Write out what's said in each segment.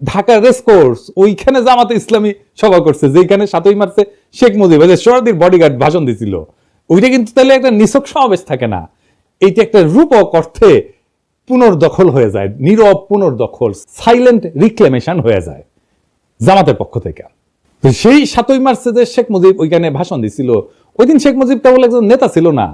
Dhaka racecourse, ওইখানে জামাতে ইসলামী সভা করছে, যেখানে 7ই মার্চে শেখ মুজিব সোহরাওয়ার্দীর বডিগার্ড ভাষণ দিছিল। ওইটা কিন্তু তাহলে একটা নিছক সমাবেশ থাকে না, এইটা একটা রূপক অর্থে পুনর্দখল হয়ে যায়, নীরব পুনর্দখল, সাইলেন্ট রিক্লেমেশন হয়ে যায় জামাতের পক্ষ থেকে। তো সেই 7ই মার্চে যে শেখ মুজিব ওইখানে ভাষণ দিছিল, ওই দিন শেখ মুজিব কেবল একজন নেতা ছিল না,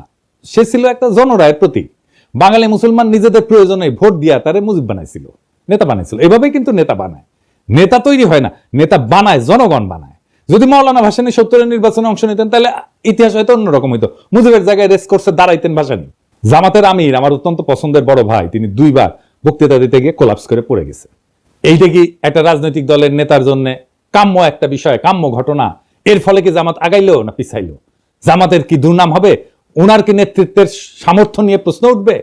সে ছিল একটা জনরায়ের প্রতীক। বাঙালি মুসলমান নিজেদের প্রয়োজনে ভোট দিয়া তারে মুজিব বানাইছিল, নেতা বানাইছিল। এভাবেই কিন্তু নেতা বানায়, নেতা তৈরি হয় না, নেতা বানায়, জনগণ বানায়। যদি মৌলানা ভাসানী 70-এর নির্বাচনে অংশ নিতেন তাহলে ইতিহাস হয়তো অন্যরকম হইতো, মুজিবের জায়গায় রেস কোর্সে দাঁড়াইতেন ভাসানী। জামাতের আমির, আমার অত্যন্ত পছন্দের বড় ভাই, তিনি 2বার বক্তৃতা দিতে গিয়ে কোলাপস করে পড়ে গেছে। এইটা কি একটা রাজনৈতিক দলের নেতার জন্য কাম্য একটা বিষয়, কাম্য ঘটনা? এর ফলে কি জামাত আগাইলো না পিছাইলো? জামাতের কি দুর্নাম হবে? ওনার কি নেতৃত্বের সামর্থ্য নিয়ে প্রশ্ন উঠবে?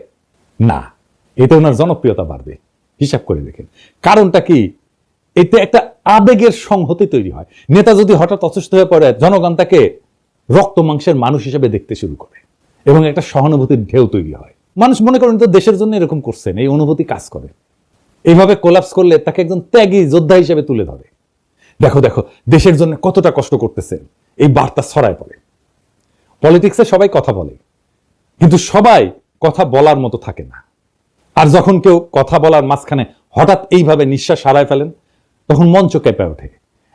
না, এতে ওনার জনপ্রিয়তা বাড়বে। হিসাব করে দেখেন কারণটা কি, এতে একটা আবেগের সংহতি তৈরি হয়। নেতা যদি হঠাৎ অসুস্থ হয়ে পড়ে, জনগণ তাকে রক্ত মাংসের মানুষ হিসেবে দেখতে শুরু করে এবং একটা সহানুভূতির ঢেউ তৈরি হয়। মানুষ মনে করেন তো দেশের জন্য এরকম করছেন, এই অনুভূতি কাজ করে। এইভাবে কোলাপস করলে তাকে একজন ত্যাগী যোদ্ধা হিসেবে তুলে ধরে। দেখো দেখো দেশের জন্য কতটা কষ্ট করতেছেন, এই বার্তা ছড়ায় পড়ে। পলিটিক্সে সবাই কথা বলে, কিন্তু সবাই কথা বলার মতো থাকে না। আর যখন কেউ কথা বলার মাঝখানে হঠাৎ এইভাবে নিঃশ্বাস হারায় ফেলেন, তখন মঞ্চ কেঁপে ওঠে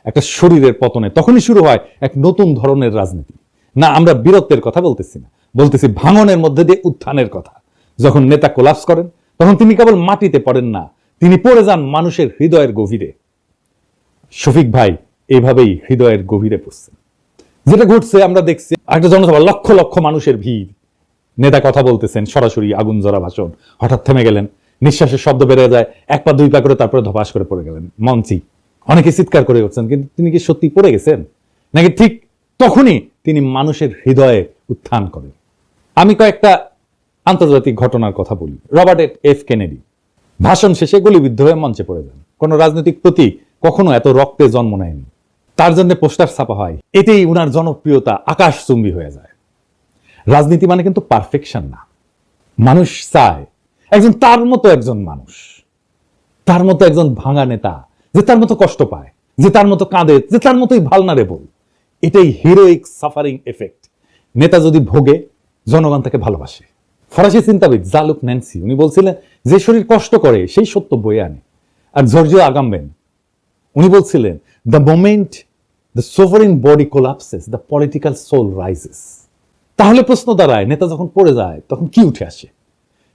একটা শরীরের পতনে। তখনই শুরু হয় এক নতুন ধরনের রাজনীতি। না, আমরা বীরত্বের কথা বলতেছি না, বলতেছি ভাঙনের মধ্যে দিয়ে উত্থানের কথা। যখন নেতা কোলাপস করেন, তখন তিনি কেবল মাটিতে পড়েন না, তিনি পড়ে যান মানুষের হৃদয়ের গভীরে। শফিক ভাই এইভাবেই হৃদয়ের গভীরে পড়ছেন। যেটা ঘটছে আমরা দেখছি, একটা জনসভা, লক্ষ লক্ষ মানুষের ভিড়, নেতা কথা বলতেছেন, সরাসরি আগুন জরা ভাষণ, হঠাৎ থেমে গেলেন, নিঃশ্বাসের শব্দ বেড়ে যায়, 1 পা 2 পা করে, তারপরে ধপাস করে পড়ে গেলেন মঞ্চে। অনেকে চিৎকার করে উঠছেন, কিন্তু তিনি কি সত্যি পড়ে গেছেন নাকি ঠিক তখনই তিনি মানুষের হৃদয়ে উত্থান করেন? আমি কয়েকটা আন্তর্জাতিক ঘটনার কথা বলি। রবার্ট এফ কেনেডি ভাষণ শেষে গুলিবিদ্ধ হয়ে মঞ্চে পড়ে যান। কোন রাজনৈতিক প্রতীক কখনো এত রক্তে জন্ম নেয়নি। তার জন্য পোস্টার ছাপা হয়, এতেই উনার জনপ্রিয়তা আকাশচুম্বী হয়ে যায়। রাজনীতি মানে কিন্তু পারফেকশন না। মানুষ চায় একজন তার মতো একজন মানুষ, তার মতো একজন ভাঙা নেতা, যে তার মতো কষ্ট পায়, যে তার মতো কাঁদে, যে তার মতোই ভালনারেবল। এটাই হিরোইক সাফারিং এফেক্ট। নেতা যদি ভোগে, জনগণ তাকে ভালোবাসে। ফরাসি চিন্তাবিদ জালুক ন্যান্সি উনি বলছিলেন, যে শরীর কষ্ট করে সেই সত্য বয়ে আনে। আর জর্জিও আগাম্বেন উনি বলছিলেন, the moment the sovereign body collapses, the political soul rises. তাহলে প্রশ্ন দাঁড়ায়, নেতা যখন পড়ে যায় তখন কি উঠে আসে?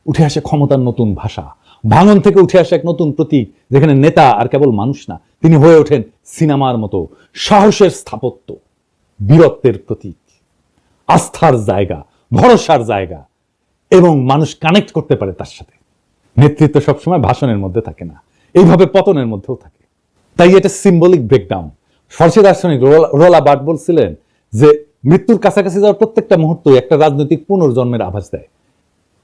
উঠে আসে ক্ষমতার নতুন ভাষা। ভাঙন থেকে উঠে আসে এক নতুন প্রতীক, যেখানে নেতা আর কেবল মানুষ না, তিনি হয়ে ওঠেন সিনেমার মতো সাহসের স্থাপত্য, বীরত্বের প্রতীক, আস্থার জায়গা, ভরসার জায়গা, এবং মানুষ কানেক্ট করতে পারে তার সাথে। নেতৃত্ব সবসময় ভাষণের মধ্যে থাকে না, এইভাবে পতনের মধ্যেও থাকে। তাই এটা সিম্বলিক ব্রেকডাউন। ফরাসি দার্শনিক রোলা বার্ট বলছিলেন যে মৃত্যুর কাছাকাছি যাওয়ার প্রত্যেকটা মুহূর্ত একটা রাজনৈতিক পুনর্জন্মের আভাস দেয়।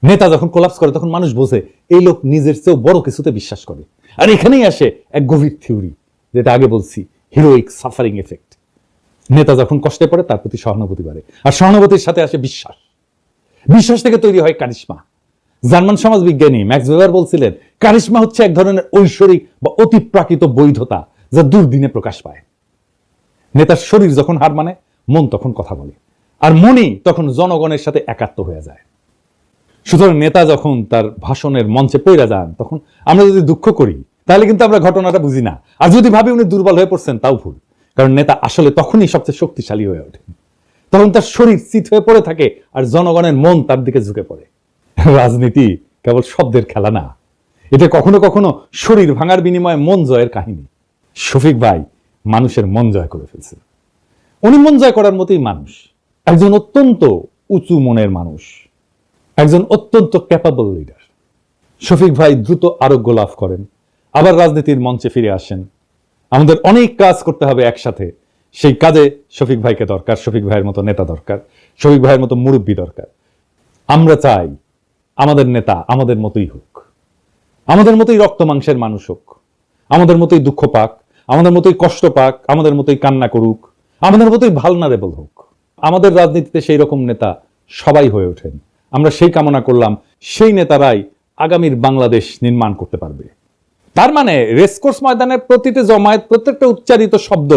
নেতা যখন কোলাপস করে, তখন মানুষ বোঝে এই লোক নিজের চেয়েও বড় কিছুতে বিশ্বাস করে। আর এখানেই আসে এক গভীর থিওরি, যেটা আগে বলছি, হিরোইক সাফারিং এফেক্ট। নেতা যখন কষ্টে পড়ে, তার প্রতি সহানুভূতি বাড়ে, আর সহানুভূতির সাথে আসে বিশ্বাস। বিশ্বাস থেকে তৈরি হয় কারিশমা। জার্মান সমাজবিজ্ঞানী ম্যাক্স ওয়েবার বলছিলেন, কারিশমা হচ্ছে এক ধরনের ঐশ্বরিক বা অতিপ্রাকৃত বৈধতা, যা দুর্দিনে প্রকাশ পায়। নেতার শরীর যখন হার মানে, মন তখন কথা বলে, আর মনই তখন জনগণের সাথে একাত্ম হয়ে যায়। সুতরাং নেতা যখন তার ভাষণের মঞ্চে পইরা যান, তখন আমরা যদি দুঃখ করি, তাহলে কিন্তু আমরা ঘটনাটা বুঝি না। আর যদি ভাবি উনি দুর্বল হয়ে পড়ছেন, তাও ভুল। কারণ নেতা আসলে তখনই সবচেয়ে শক্তিশালী হয়ে ওঠেন, তখন তার শরীর চিত হয়ে পড়ে থাকে আর জনগণের মন তার দিকে ঝুঁকে পড়ে। রাজনীতি কেবল শব্দের খেলা না, এটা কখনো কখনো শরীর ভাঙার বিনিময়ে মন জয়ের কাহিনী। শফিক ভাই মানুষের মন জয় করে ফেলছে। উনি মন জয় করার মতোই মানুষ, একজন অত্যন্ত উঁচু মনের মানুষ, একজন অত্যন্ত ক্যাপাবল লিডার। শফিক ভাই দ্রুত আরোগ্য লাভ করেন, আবার রাজনীতির মঞ্চে ফিরে আসেন। আমাদের অনেক কাজ করতে হবে একসাথে, সেই কাজে শফিক ভাইকে দরকার, শফিক ভাইয়ের মতো নেতা দরকার, শফিক ভাইয়ের মতো মুরব্বী দরকার। আমরা চাই আমাদের নেতা আমাদের মতোই হোক, আমাদের মতোই রক্ত মাংসের মানুষ হোক, আমাদের মতোই দুঃখ পাক, আমাদের মতোই কষ্ট পাক, আমাদের মতোই কান্না করুক, আমাদের মতোই ভালনারেবল হোক। আমাদের রাজনীতিতে সেই রকম নেতা সবাই হয়ে ওঠেন। আমরা সেই কামনা করলাম, সেই নেতারাই আগামীর বাংলাদেশ নির্মাণ করতে পারবে। তার মানে রেসকোর্স ময়দানের প্রতিটি জমায়েত, প্রত্যেকটা উচ্চারিত শব্দ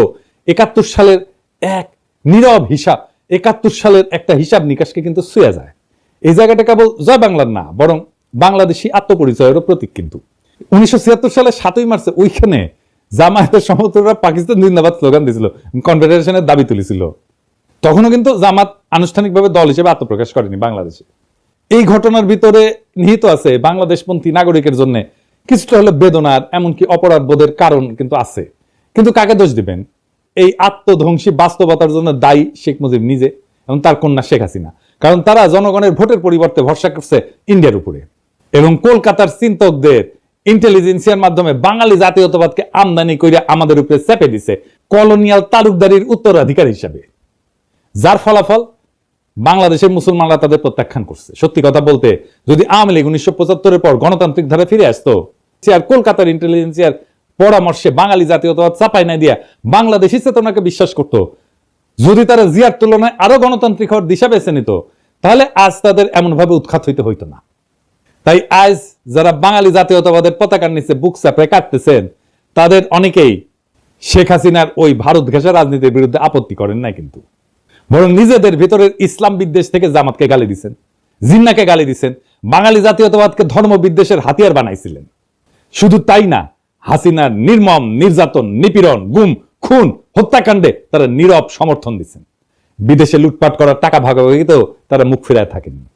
71 সালের এক নীরব হিসাব, 71 সালের একটা হিসাব নিকাশকে কিন্তু ছুঁয়ে যায়। এই জায়গাটা কেবল জয় বাংলার না, বরং বাংলাদেশি আত্মপরিচয়েরও প্রতীক। কিন্তু 1976 সালে 7ই মার্চে ওইখানে জামায়াতের সমর্থকরা পাকিস্তান জিন্দাবাদ স্লোগান দিয়েছিল, কনফেডারেশনের দাবি তুলেছিল। তখনও কিন্তু জামাত আনুষ্ঠানিকভাবে দল হিসেবে আত্মপ্রকাশ করেনি বাংলাদেশে। এই ঘটনার ভিতরে নিহিত আছে বাংলাদেশপন্থী নাগরিকের জন্য কিছুটা হলে বেদনার, এমনকি অপরাধ বোধের কারণ কিন্তু আছে। কিন্তু কাকে দোষ দিবেন? এই আত্মধ্বংসী বাস্তবতার জন্য দায়ী শেখ মুজিব নিজে এবং তার কন্যা শেখ হাসিনা। কারণ তারা জনগণের ভোটের পরিবর্তে ভরসা করছে ইন্ডিয়ার উপরে, এবং কলকাতার চিন্তকদের ইন্টেলিজেন্সিয়ার মাধ্যমে বাঙালি জাতীয়তাবাদকে আমদানি করে আমাদের উপরে চেপে দিছে কলোনিয়াল তালুকদারির উত্তরাধিকার হিসাবে, যার ফলাফল বাংলাদেশের মুসলমানরা তাদের প্রত্যাখ্যান করছে। সত্যি কথা বলতে, যদি আওয়ামী লীগ 1975-এর পর গণতান্ত্রিক ধারা ফিরে আসতো, আর কলকাতার ইন্টেলিজেন্সিয়ার পরামর্শে বাঙালি জাতীয়তাবাদ চাপাই না দিয়া বাংলাদেশি চেতনাকে বিশ্বাস করত, যদি তারা জিয়ার তুলনায় আরো গণতান্ত্রিক হওয়ার দিশা বেছে নিত, তাহলে আজ তাদের এমনভাবে উৎখাত হইতে হইতো না। তাই আজ যারা বাঙালি জাতীয়তাবাদের পতাকার নিচে বুক চাপড়ে কাটতেছেন, তাদের অনেকেই শেখ হাসিনার ওই ভারত ঘেঁষা রাজনীতির বিরুদ্ধে আপত্তি করেন নাই, কিন্তু বরং নিজেদের ভিতরের ইসলাম বিদ্বেষ থেকে জামাতকে গালি দিচ্ছেন, জিন্নাকে গালি দিচ্ছেন, বাঙালি জাতীয়তাবাদকে ধর্ম বিদ্বেষের হাতিয়ার বানাইছিলেন। শুধু তাই না, হাসিনার নির্মম নির্যাতন, নিপীড়ন, গুম, খুন, হত্যাকাণ্ডে তারা নীরব সমর্থন দিচ্ছেন। বিদেশে লুটপাট করার টাকা ভাগাভাগিতেও তারা মুখ ফিরায় থাকেননি।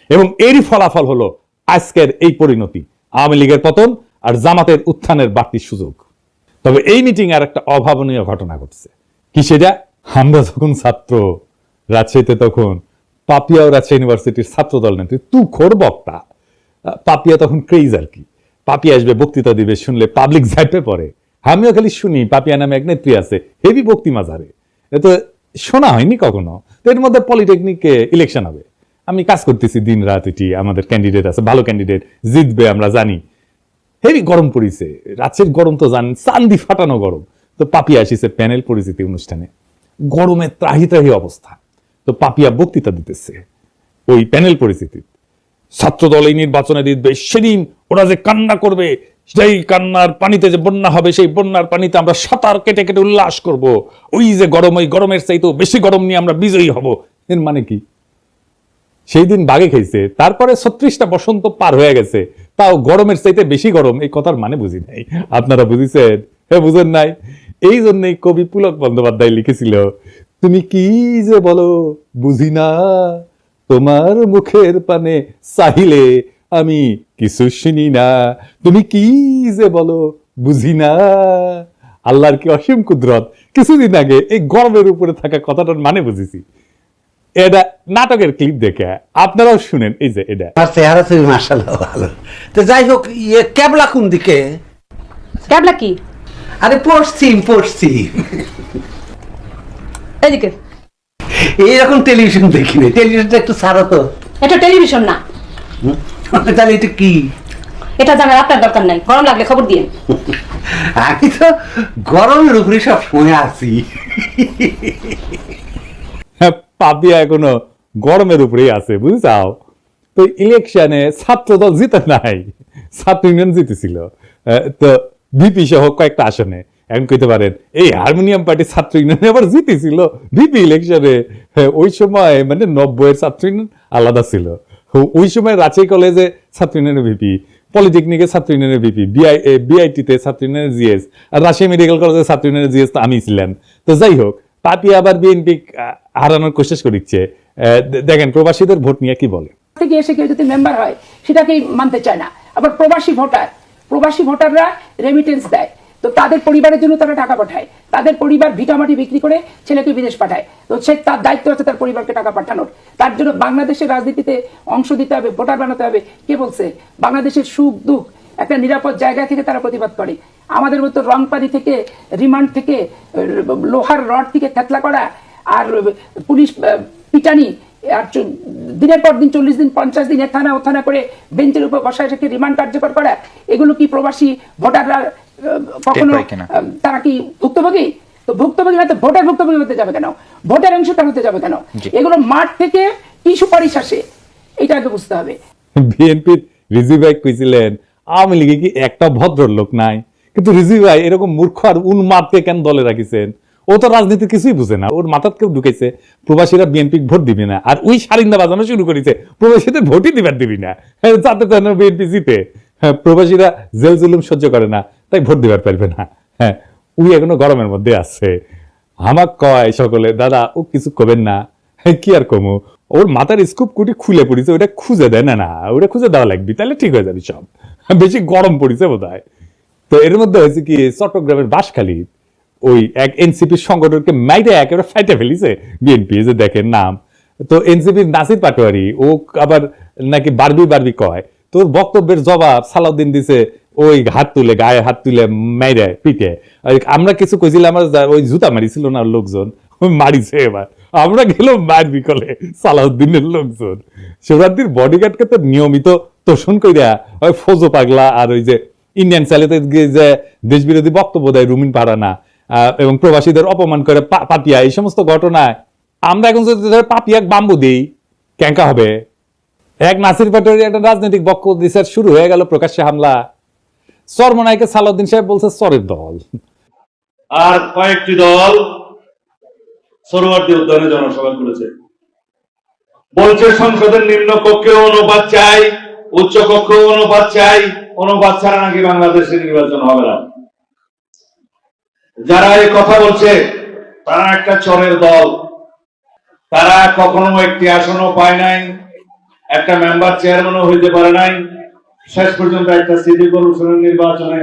এবং এরই ফলাফল হলো আজকের এই পরিণতি, আওয়ামী লীগের পতন আর জামাতের উত্থানের বাড়তি সুযোগ। তবে এই মিটিং আর একটা অভাবনীয় ঘটনা ঘটছে। কি সেটা? আমরা যখন ছাত্র রাজশাহীতে, তখন পাপিয়া ও রাজশাহী ইউনিভার্সিটির ছাত্র দল নেত্রী তুখোড় বক্তা পাপিয়া তখন ক্রেজ আর কি। পাপিয়া আসবে, বক্তৃতা দিবে, শুনলে পাবলিক ঝাইপে পড়ে। আমিও খালি শুনি পাপিয়া নামে এক নেত্রী আছে, হেভি বক্তি মাঝারে, এ তো শোনা হয়নি কখনো। তো এর মধ্যে পলিটেকনিকে ইলেকশন হবে, আমি কাজ করতেছি দিন রাত, এটি আমাদের ক্যান্ডিডেট আছে, ভালো ক্যান্ডিডেট জিতবে আমরা জানি। হেভি গরম পড়িছে, রাতের গরম তো জানেন, চান্দি ফাটানো গরম। তো পাপিয়া আসিছে প্যানেল পরিচিতি অনুষ্ঠানে, গরমে ত্রাহি ত্রাহি অবস্থা। তো পাপিয়া বক্তৃতা দিতেছে ওই প্যানেল পরিচিতি, ছাত্র দল এই নির্বাচনে জিতবে, সেদিন ওরা যে কান্না করবে, সেই কান্নার পানিতে যে বন্যা হবে, সেই বন্যার পানিতে আমরা সাঁতার কেটে কেটে উল্লাস করব। ওই যে গরম, ওই গরমের চাইতেও বেশি গরম নিয়ে আমরা বিজয়ী হব। এর মানে কি? সেই দিন বাগে খেয়েছে, তারপরে 36টা বসন্ত পার হয়ে গেছে, তাও গরমের চাইতে বেশি গরম। এই কথার মানে বুঝি নাই, আপনারা বুঝিছেন? হ্যাঁ, বুঝেন নাই? এই জন্যই কবি পুলক বন্দ্যোপাধ্যায় লিখেছিল, তুমি কি যে বলো বুঝি না, তোমার মুখের পানে চাহিলে আমি কিছু শুনি না। তুমি কি যে বলো বুঝি না। আল্লাহর কি অসীম কুদরত। কিছুদিন আগে এই গরমের উপরে থাকা কথাটার মানে বুঝেছি। এটা নাটকের ক্লিপ দেখে আপনারাও শুনেন। এই যে এটা চেহারা তুমি মাশাআল্লাহ ভালো। তো যাই হোক, ইয়ে ক্যাবলা কোন দিকে? ক্যাবলা কি? আরে পশ্চিম পশ্চিম। এদিকে। এইরকম টেলিভিশন দেখিনি, টেলিভিশনটা একটু ছাড়ো তো। এটা টেলিভিশন না। তাহলে এটা কি? এটা জানার আপনার দরকার নাই, গরম লাগলে খবর দিন। আমি তো গরমের উপরে সব সময় আছি। পাপিয়া এখনো গরমের উপরেই আছে, বুঝছাও? তো ইলেকশনে ছাত্র দল জিতে নাই, ছাত্র ইউনিয়ন জিতেছিল। তো ভিপি সহ কয়েকটা আসনে। এখন কইতে পারেন এই হারমোনিয়াম পার্টি ছাত্র ইউনিয়ন আবার জিতেছিল ভিপি ইলেকশনে। ওই সময় মানে 90-এর ছাত্র ইউনিয়ন আলাদা ছিল। ওই সময় রাজশাহী কলেজে ছাত্র ইউনিয়নের ভিপি, পলিটেকনিকে ছাত্র ইউনিয়নের ভিপি, বিআইটিতে ছাত্র ইউনিয়নের জিএস, আর রাজশাহী মেডিকেল কলেজের ছাত্র ইউনিয়নের জিএস তো আমি ছিলাম। তো যাই হোক, পাপিয়া আবার বিএনপি হারানোর কোশিশ করছে। দেখেন প্রবাসীদের ভোট নিয়ে কি বলে। থেকে এসে কেউ যদি মেম্বার হয় সেটাকেই মানতে চায় না। আবার প্রবাসী ভোটাররা রেমিটেন্স দেয়, তো তাদের পরিবারের জন্য তারা টাকা পাঠায়, তাদের পরিবার ভিটামাটি বিক্রি করে ছেলেকে বিদেশ পাঠায়। তো সে তার দায়িত্ব আছে তার পরিবারকে টাকা পাঠানোর। তার জন্য বাংলাদেশের রাজনীতিতে অংশ দিতে হবে, ভোটার বানাতে হবে। কে বলছে? বাংলাদেশের সুখ দুঃখ একটা নিরাপদ জায়গা থেকে তারা প্রতিবাদ করে। আমাদের মতো রং পানি থেকে, রিমান্ড থেকে, লোহার রড থেকে খেতলা করা, আর পুলিশ পিটানি, আর দিনের পর দিন 40 দিন 50 দিন থানা ও থানা করে বেঞ্চের উপর বসায় রেখে রিমান্ড কার্যকর করা, এগুলো কি প্রবাসী ভোটাররা কখনো তারা কি ভুক্তভোগী? তো ভুক্তভোগী হয়তো ভোটার ভুক্তভোগী হতে যাবে কেন? ভোটার অংশটা হতে যাবে কেন? এগুলো মাঠ থেকে কি সুপারিশ আসে এটা আগে বুঝতে হবে। বিএনপির রিজভি ভাই কইছিলেন আওয়ামী লীগে কি একটা ভদ্রলোক নাই? কিন্তু রিজভী ভাই এরকম মূর্খ আর উন্মাদকে কেন দলে রাখিছেন? ও তো রাজনীতির কিছুই বুঝে না। ওর মাথাত কেউ ঢুকেছে প্রবাসীরা বিএনপি ভোট দিবে না, আর ওই সারিন্দা বাজানো শুরু করেছে প্রবাসীদের ভোটই দিবার দিবি না, যাতে বিএনপি জিতে। হ্যাঁ, প্রবাসীরা জেল জুলুম সহ্য করে না, তাই ভোট দিবার পারবে না। হ্যাঁ, উই এখনো গরমের মধ্যে আছে। আমাক কয় সকলে, দাদা ও কিছু করবেন না। কি আর কমু, ওর মাথার স্কুপ কুটি খুলে পড়িছে, ওটা খুঁজে দেয় না, না ওটা খুঁজে দেওয়া লাগবে, তাহলে ঠিক হয়ে যাবে সব। বেশি গরম পড়িছে বোধ হয়। তো এর মধ্যে হয়েছে কি, চট্টগ্রামের বাঁশখালী ওই এক এনসিপি সংগঠনকে মাইরে একেবারে ফাইটে ফেলিছে বিএনপি, যে দেখেন নাম। তো এনসিপির নাসির পাটোয়ারি ও আবার নাকি বারবি বারবি কয়, তোর বক্তব্যের জবাব সালাউদ্দিন দিছে ওই হাত তুলে, গায়ে হাত তুলে মাইরে পিটে। আমরা কিছু কইছিলাম, ওই জুতা মারিছিল না লোকজন, মারিছে। এবার আমরা গেল মারবি কলে সালাউদ্দিনের লোকজন। শিবরাত্রির বডিগার্ডকে তো নিয়মিত তোষণ কইরা ওই ফজো পাগলা আর ওই যে ইন্ডিয়ান চ্যানেলে যে দেশ বিরোধী বক্তব্য দেয় রুমিন পারানা এবং প্রবাসীদের অপমান করে পাপিয়া, এই সমস্ত ঘটনায় আমরা এখন যদি পাপিয়া বাম্বু দিই ক্যাঙ্কা হবে। এক নাসির পাটোয়ারি একটা রাজনৈতিক বক্তব্য দিছে, শুরু হয়ে গেল প্রকাশ্যে হামলা। চরমনাইকে সালাউদ্দিন সাহেব বলছে চরের দল, আর কয়েকটি দল সরোয়ার্দী উদ্যানে জনসভা করেছে, বলছে সংসদের নিম্ন কক্ষেও অনুপাত চাই, উচ্চ কক্ষেও অনুপাত চাই, অনুপাত ছাড়া নাকি বাংলাদেশে নির্বাচন হবে না। যারা এই কথা বলছে তারা একটা চরের দল। তারা কখনো একটি আসনও পায় নাই, একটা মেম্বার চেয়ারম্যানও হইতে পারে নাই। শেষ পর্যন্ত একটা সিটি কর্পোরেশনের নির্বাচনে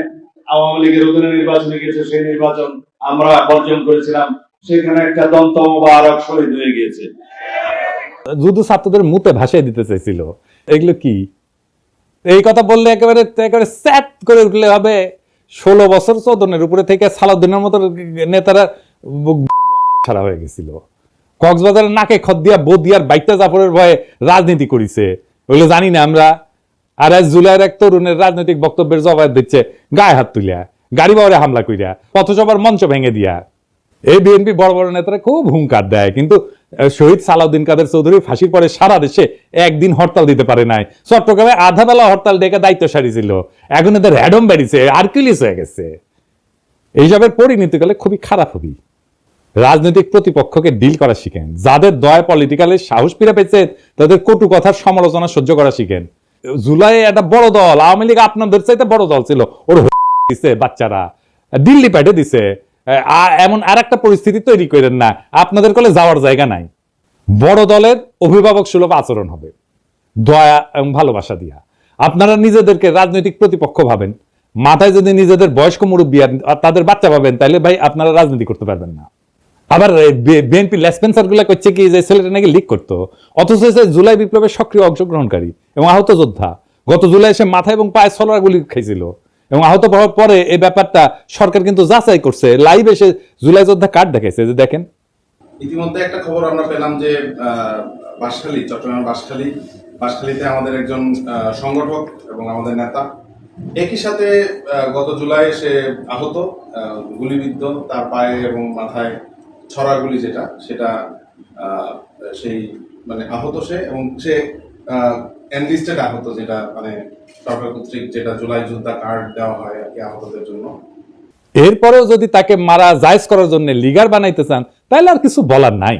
আওয়ামী লীগের অধীনে নির্বাচনে গেছে, সেই নির্বাচন আমরা বর্জন করেছিলাম, সেখানে একটা দন্ত মোবারক শহীদ হয়ে গিয়েছে। যুদ্ধ ছাত্রদের মুতে ভাসিয়ে দিতে চাইছিল। এগুলো কি? এই কথা বললে একেবারে একেবারে স্যাট করে উঠলে হবে। 16 বছর চৌদনের উপরে থেকে সালাউদ্দিনের মতো নেতারা ছাড়া হয়ে গেছিল। কক্সবাজারের নাকে খদ দিয়া বদিয়ার বাইকটা জাফরের ভয়ে রাজনীতি করিছে, ওগুলো জানি না আমরা। আর আজ জুলাইয়ের এক তরুণের রাজনৈতিক বক্তব্যের জবাব দিচ্ছে গায়ে হাত তুলিয়া, গাড়ি বাউরে হামলা করিয়া, পথসভার মঞ্চ ভেঙে দিয়া। এই বিএনপি বড় বড় নেতারা খুব হুঙ্কার দেয়, কিন্তু শহীদ সালাউদ্দিন কাদের চৌধুরী ফাঁসির পরে সারা দেশে একদিন হরতাল দিতে পারে নাই। চট্টগ্রামে আধা বেলা হরতাল ডেকে দায়িত্ব সারিছিল, এখন এদের হ্যাডম বেরিয়েছে, আর্কিলিস হয়ে গেছে। এইসবের পরিণতিকালে খুবই খারাপ হবি। রাজনৈতিক প্রতিপক্ষকে ডিল করা শিখেন, যাদের দয়া পলিটিক্যালের সাহস ফিরে পেয়েছে তাদের কটু কথার সমালোচনা সহ্য করা শিখেন। জুলাই একটা বড় দল, আওয়ামী লীগ আপনাদের চাইতে বড় দল ছিল, ওর দিছে বাচ্চারা, দিল্লি পাঠে দিছে। এমন আর একটা পরিস্থিতি তৈরি করেন না, আপনাদের কোলে যাওয়ার জায়গা নাই। বড় দলের অভিভাবক সুলভ আচরণ হবে, দয়া এবং ভালোবাসা দিয়া। আপনারা নিজেদেরকে রাজনৈতিক প্রতিপক্ষ ভাবেন, মাথায় যদি নিজেদের বয়স্ক মুরব্বী আর তাদের বাচ্চা ভাবেন, তাহলে ভাই আপনারা রাজনীতি করতে পারবেন না। আবার বিএনপি লেসপেন্সার গুলা করছে কি, যে ছেলেটা নাকি লিক করতো, অথচ জুলাই বিপ্লবের সক্রিয় অংশগ্রহণকারী এবং আহত যোদ্ধা। গত জুলাই এসে মাথা এবং পায়ে ছলরা গুলি খাইছিল এবং আহত হওয়ার পরে এই ব্যাপারটা সরকার কিন্তু যাচাই করছে, লাইভ এসে জুলাই যোদ্ধা কার্ড দেখাইছে, যে দেখেন। ইতিমধ্যে একটা খবর আমরা পেলাম যে বাঁশখালী, চট্টগ্রামের বাঁশখালীতে আমাদের একজন সংগঠক এবং আমাদের নেতা একই সাথে গত জুলাই সে আহত, গুলিবিদ্ধ, তার পায়ে এবং মাথায় ছড়া গুলি সেটা সেই মানে আহত সে, এবং সে এনলিস্টেড আহত, যেটা মানে সরকার কর্তৃক যেটা জুলাই যোদ্ধা কার্ড দেওয়া হয় আর কি আহতদের জন্য। এরপরেও যদি তাকে মারা জায়েজ করার জন্য লিগার বানাইতে চান, তাহলে আর কিছু বলার নাই।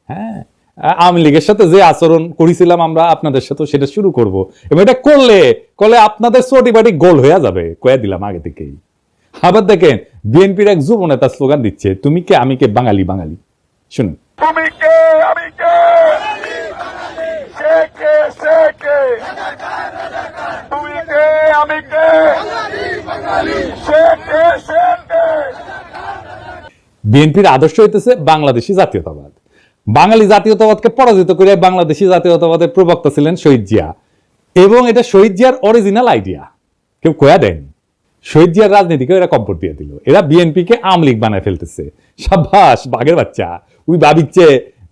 হ্যাঁ, আওয়ামী লীগের সাথে যে আচরণ করেছিলাম আমরা, আপনাদের সাথে সেটা শুরু করব, এবং এটা করলে আপনাদের চটি বাটি গোল হয়ে যাবে, কয়ে দিলাম আগে থেকেই। আবার দেখেন বিএনপির এক যুব নেতা স্লোগান দিচ্ছে, তুমি কে আমি কে বাঙালি বাঙালি। শুনুন, তুমি কে আমি কে, সে কে সে কে, তুমি কে আমি কে, সে কে সে কে। বিএনপির আদর্শ হইতেছে বাংলাদেশী জাতীয়তাবাদ। বাঙালি জাতীয়তাবাদকে পরাজিত করে বাংলাদেশী জাতীয়তাবাদের প্রবক্তা ছিলেন শহীদ জিয়া, এবং এটা শহীদ জিয়ার অরিজিনাল আইডিয়া, কেউ কয়া দেয়নি। শহীদ জিয়ার রাজনীতিকে এরা কম্পোর্ট দিয়ে দিল, এরা বিএনপিকে আওয়ামী লীগ বানায় ফেলতেছে। সাব্বাস বাঘের বাচ্চা, ওই ভাবিচ্ছে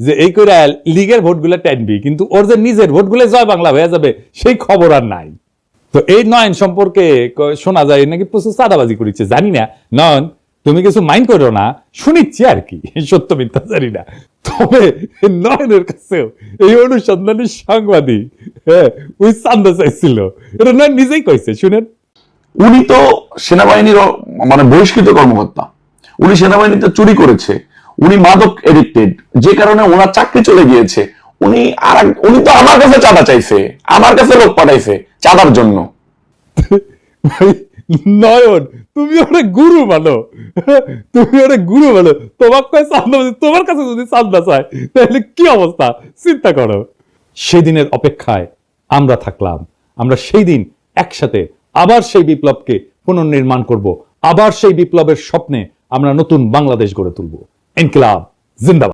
যে এই করে লীগের ভোটগুলো টানবি, কিন্তু ওর যে নিজের ভোটগুলো জয় বাংলা হয়ে যাবে সেই খবর আর নাই। তো এই নয়ন সম্পর্কে শোনা যায় নাকি প্রচুর চাঁদাবাজি করেছে, জানি না। নয়ন, তুমি কিছু মাইন্ড করো না, শুনিচ্ছি আর কি, সত্য মিথ্যা জানি না। তবে নয়নের কাছেও এই অনুসন্ধানী সাংবাদিক ওই চান্দা চাইছিল, এটা নয় নিজেই কইছে, শুনেন। উনি তো সেনাবাহিনীর মানে বহিষ্কৃত কর্মকর্তা, উনি সেনাবাহিনীতে চুরি করেছে, উনি মাদক এডিক্টেড, যে কারণে ওনার চাকরি চলে গিয়েছে। উনি তো আমার কাছে চাঁদা চাইছে, আমার কাছে লোক পাঠাইছে চাঁদার জন্য। ভাই নয়ন, তুমি অনেক গুরু মানো, তুমি অনেক গুরু মানো। তোমার কাছে চান্দা, তোমার কাছে যদি চান্দা চায় তাহলে কি অবস্থা চিন্তা করো। সেদিনের অপেক্ষায় আমরা থাকলাম। আমরা সেই দিন একসাথে আবার সেই বিপ্লবকে পুনর্নির্মাণ করব, আবার সেই বিপ্লবের স্বপ্নে আমরা নতুন বাংলাদেশ গড়ে তুলব। ইনকিলাব জিন্দাবাদ।